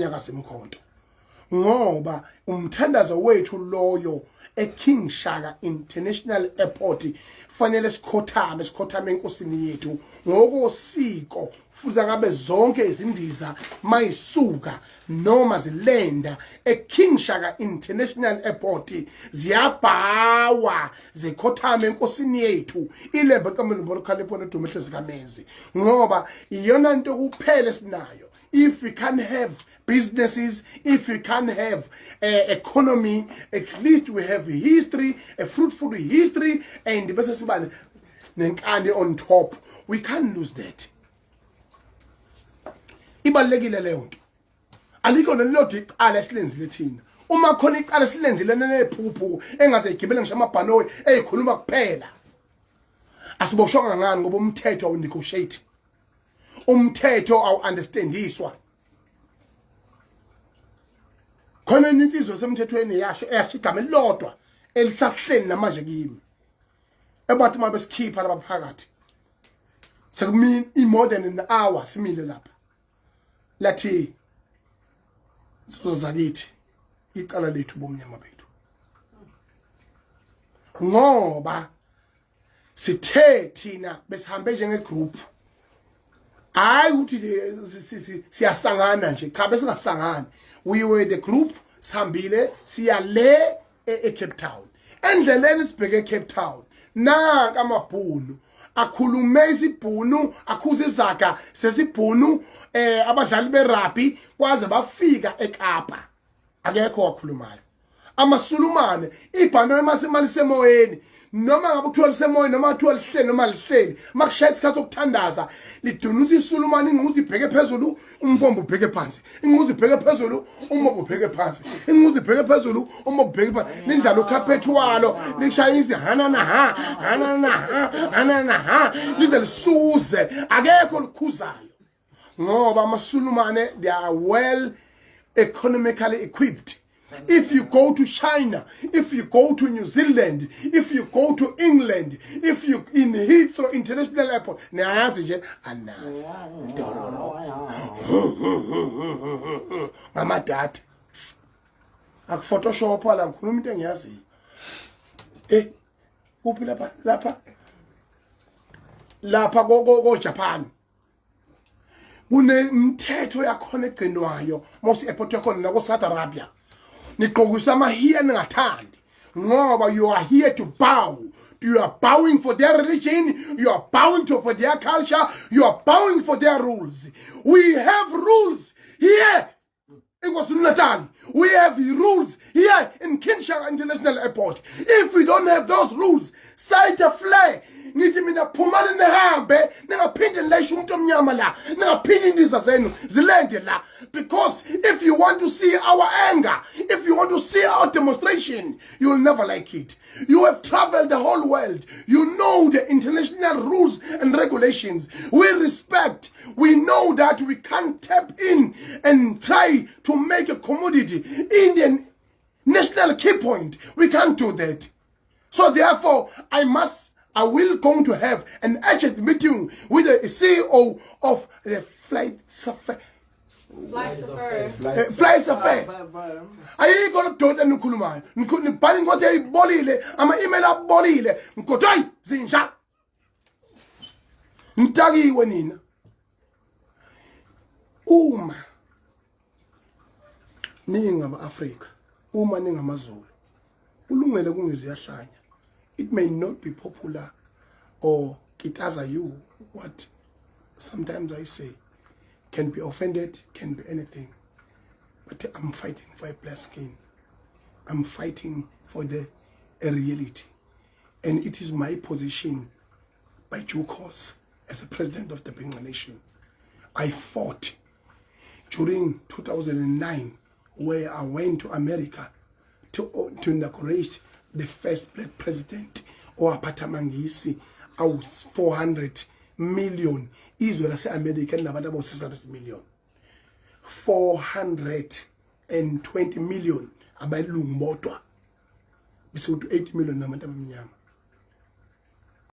unyaka Simkhonto ngoba umthandazo wethu loyo eKing Shaka International Airport fanele sikhothame enkosini yethu ngokosiko futhi ngabe zonke izindiza mayisuka noma zilenda eKing Shaka International Airport ziyabhawa zikhothame enkosini yethu ilebe kaMlombo Khaliphone Dumihle zikamezi ngoba iyona into kuphela sinayo. If we can have businesses, if we can have economy, at least we have history, a fruitful history, and the business man on top. We can't lose that. Ibalekile leyo nto. Alikho nelodwa icala esilenzile thina. Uma khona icala esilenzile nephuphu engaze igibele ngisho amabhanoyi ezikhuluma kuphela. Asiboshonga ngani ngoba umthetho awu negotiate. Umthetho awu understandiswa khona insizwe semthethweni yasho igama elilodwa elisahleni namanje kimi ebathi mabe sikhipha labaphakathi sekumini more than an hour simile lapha lathi sizozakithi iqala lethu bomnyama bethu ngoba sithe thina besihambe njenge group hayi uthi siyasangana nje cha bese ngasangani. We were the group sihambile siya le eCape Town endleleni sibheke eCape Town nanka amabhunu akhulume isibhunu akhuza izaga sesibhunu abadlali berugby kwaze bafika eKapa akekho wakhulumayo amasulumane ibhano emasemali semoyeni noma ngabe kuthiwa lisemoyeni noma kuthiwa lihleli noma lihleli makushaya isikhathi sokuthandaza lidunuza isulumane inquzi ibheke phezulu umpombo ubheke phansi inquzi ibheke phezulu umpombo ubheke phansi inquzi ibheke phezulu umpombo ubheke phansi lindala ukhaphethuwalo lishaya izi hanana lize lisuze akekho likhuzayo ngoba amasulumane they are well economically equipped. If you go to China, if you go to New Zealand, if you go to England, if you in Heathrow International Airport, nayazi nje anazi mama dad akuphotoshop ala ngikhuluma into engiyazi kuphi lapha go Japan kunemthetho yakhona egcinwayo mosi airport yakhona nako Saudi Arabia. Niqokisa amahiya ningathandi ngoba you are here to bow. You are bowing for their religion, you are bowing for their culture, you are bowing for their rules. We have rules here in KwaZulu-Natal. We have rules here in King Shaka International Airport. If we don't have those rules, side the flag. Nithi mina phumani nehambe ningaphinde nileshe umuntu omnyama la ningaphinde indiza zenu zilende la, because if you want to see our anger, if you want to see our demonstration, you will never like it. You have traveled the whole world, you know the international rules and regulations. We respect, we know that we can't tap in and try to make a commodity Indian national key point. We can't do that. So therefore I will going to have an urgent meeting with the CEO of the Flight Safari. Are you going to do that? Nukuluma. Nkuni bali ngote bolile. Ama email bolile. Nkotoi zinja. Ntagi wenina. Uma ninga Africa. Uma ninga Mazulu. Ulungele kungizo yashanya. It may not be popular or kitaza you, what sometimes I say can be offended, can be anything. But I'm fighting for a black skin. I'm fighting for a reality. And it is my position by due course as the president of the Bengal nation. I fought during 2009 where I went to America to inaugurate the first black president or Patamangisi. I was 400 million. Israel say American about 600 million. 420 million about Lumbotwa. We sold 80 million.